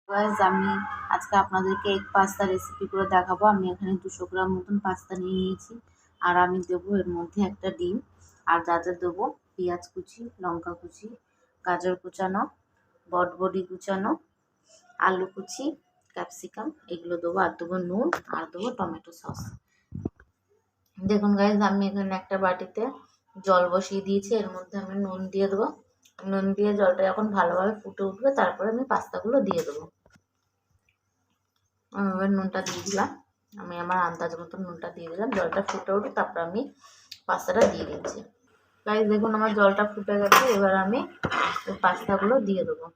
Guys আমি আজকে আপনাদেরকে এগ পাস্তা রেসিপি করে দেখাবো। আমি এখানে 200 গ্রাম মতন পাস্তা নিয়ে নিয়েছি। আর আমি দেবো এর মধ্যে একটা ডিম, আর যা যা দেবো পেঁয়াজ কুচি, লঙ্কা কুচি, গাজর কুচানো, বটবডি কুচানো, আলু কুচি, ক্যাপসিকাম এগুলো দেবো। আর দেবো নুন, আর দেবো টমেটো সস। দেখুন গাইস আমি এখানে একটা বাটিতে জল বসিয়ে দিয়েছি। এর মধ্যে আমি নুন দিয়ে দেবো। নুন দিয়ে জলটা যখন ভালোভাবে ফুটে উঠবে তারপরে আমি পাস্তাগুলো দিয়ে দেবো। আমি এবার নুনটা দিয়ে দিলাম। আমি আমার আন্দাজ মতো নুনটা দিয়ে দিলাম। জলটা ফুটে উঠে তারপর আমি পাস্তাটা দিয়ে দিচ্ছি। গাইস দেখুন আমার জলটা ফুটে গেছে। এবার আমি পাস্তাগুলো দিয়ে দেবো।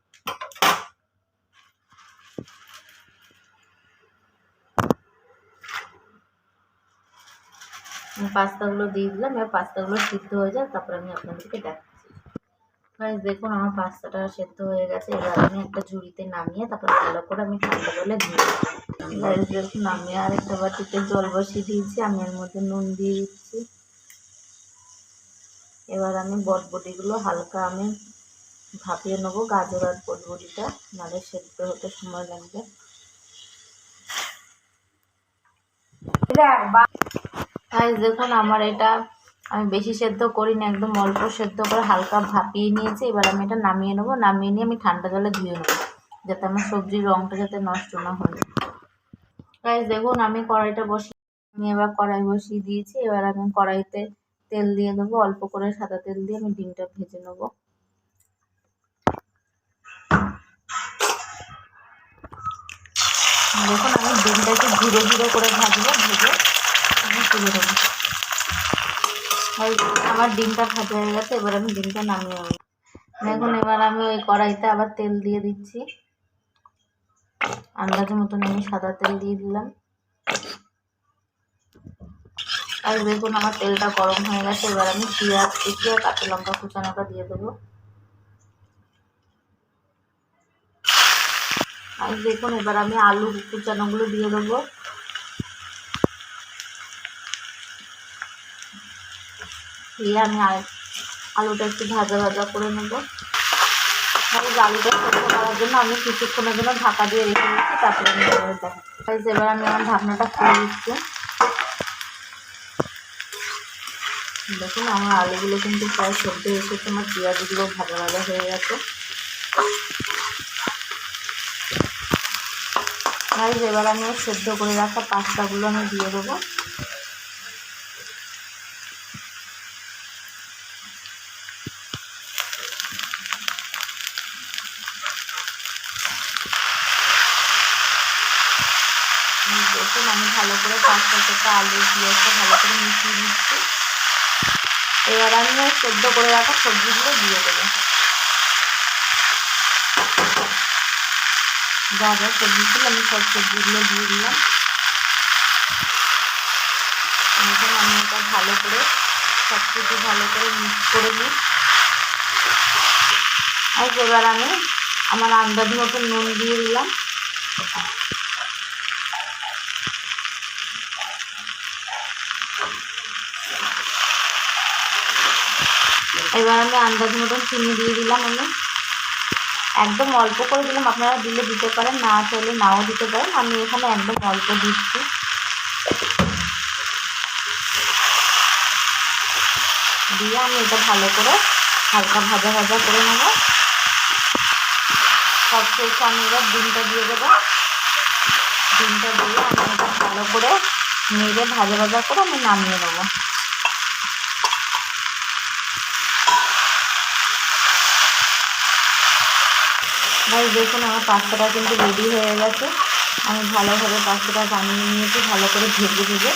পাস্তাগুলো দিয়ে দিলাম। এবার পাস্তাগুলো সিদ্ধ হয়ে যায় তারপর আমি আপনাদেরকে দেখাচ্ছি। গাইস দেখুন আমার পাস্তাটা সেদ্ধ হয়ে গেছে। এবার আমি একটা ঝুড়িতে নামিয়ে তারপর ভালো করে আমি ঠান্ডা জলে ধুয়ে দেবো। গাইস দেখুন আমি আর একটা বাটিতে জল বসিয়ে দিয়েছি। আমি এর মধ্যে নুন দিয়ে দিচ্ছি। এবার আমি বটবটিগুলো হালকা আমি ভাপিয়ে নেবো। গাজর আর বটবটিটা, নাহলে সেদ্ধ হতে সময় লাগবে। গাইস দেখুন আমার এটা আমি বেশি সেদ্ধ করি না, একদম অল্প সেদ্ধ করে হালকা ভাপিয়ে নিয়েছি। এবার আমি এটা নামিয়ে নেবো। নামিয়ে নিয়ে আমি ঠান্ডা জলে ধুয়ে নেবো, যাতে আমার সবজির রঙটা যাতে নষ্ট না হয়। গাইস দেখুন আমি এবার কড়াই বসিয়ে দিয়েছি। এবার আমি কড়াইতে তেল দিয়ে দেবো। অল্প করে সাদা তেল দিয়ে আমি ডিমটা ভেজে নেবো। দেখুন আমি ডিমটাকে ধীরে ধীরে করে ভাজবো, ভেজে আমি তুলে দেবো। আমার ডিমটা ভাজা হয়ে গেছে। এবার আমি ডিমটা নামিয়ে নেবো। দেখুন এবার আমি ওই কড়াইতে আবার তেল দিয়ে দিচ্ছি। আন্দাজ মতন আমি সাদা তেল দিয়ে দিলাম। আর দেখুন আমার তেলটা গরম হয়ে গেছে। এবার আমি পেঁয়াজ কুচি আর কাঁচা লঙ্কা কুচানোটা দিয়ে দেবো। আর দেখুন এবার আমি আলু কুচানোগুলো দিয়ে দেবো। দিয়ে আমি আলুটা একটু ভাজা ভাজা করে নেবো। আলুটা সেদ্ধ করার জন্য আমি কিছুক্ষণের জন্য ঢাকা দিয়ে রেখে দিচ্ছি। তারপরে আমি দেখাচ্ছি। এবার আমি আমার ঢাকনাটা খুলে দিচ্ছি। দেখুন আমার আলুগুলো কিন্তু প্রায় সেদ্ধ এসেছে। আমার পেঁয়াজগুলো ভাজা ভাজা হয়ে গেছে। এবার আমি সেদ্ধ করে রাখা পাস্তাগুলো আমি দিয়ে দেবো। দেখুন আমি ভালো করে পাস্তার সাথে আলু পেঁয়াজটা ভালো করে মিশিয়ে দিচ্ছি। এবার আমি সেদ্ধ করে রাখা সবজিগুলো দিয়ে দেবো। যা যা সবজি ছিল আমি সব সবজিগুলো দিয়ে দিলাম। এখন আমি এটা ভালো করে সব কিছু ভালো করে মিক্স করে নিই। আর এবার আমি আমার আন্দাজ মতো নুন দিয়ে দিলাম। এবার আমি আন্দাজ মতন চিনি দিয়ে দিলাম। আমি একদম অল্প করে দিলাম, আপনারা দিলে দিতে পারেন, না চাইলে নাও দিতে পারেন। আমি এখানে একদম অল্প দিচ্ছি। দিয়ে আমি এটা ভালো করে হালকা ভাজা ভাজা করে নেব। সবশেষে আমি এবার ডিমটা দিয়ে দেবো। ডিমটা দিয়ে আমি এটা ভালো করে নেড়ে ভাজা ভাজা করে আমি নামিয়ে নেবো। ভাই দেখুন আমার পাস্তাটা কিন্তু রেডি হয়ে গেছে। আমি ভালোভাবে পাস্তাটা বানিয়ে নিয়েছি, ভালো করে ভেজে ভেজে।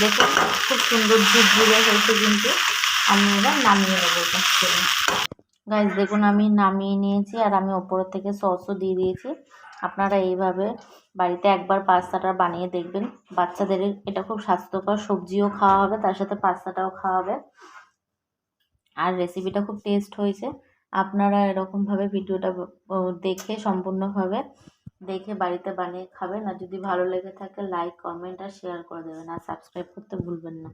দেখুন খুব সুন্দর ঝুরঝুরে হয়েছে কিন্তু। আমি এবার নামিয়ে নেবো পাস্তা। গাইস দেখুন আমি নামিয়ে নিয়েছি, আর আমি ওপরের থেকে সসও দিয়ে দিয়েছি। আপনারা এইভাবে বাড়িতে একবার পাস্তাটা বানিয়ে দেখবেন। বাচ্চাদের এটা খুব স্বাস্থ্যকর, সবজিও খাওয়া হবে, তার সাথে পাস্তাটাও খাওয়া হবে। আর রেসিপিটা খুব টেস্ট হয়েছে। আপনারা এরকমভাবে ভিডিওটা দেখে সম্পূর্ণভাবে দেখে বাড়িতে বানিয়ে খাবেন। আর যদি ভালো লেগে থাকে লাইক, কমেন্ট আর শেয়ার করে দেবেন। আর সাবস্ক্রাইব করতে ভুলবেন না।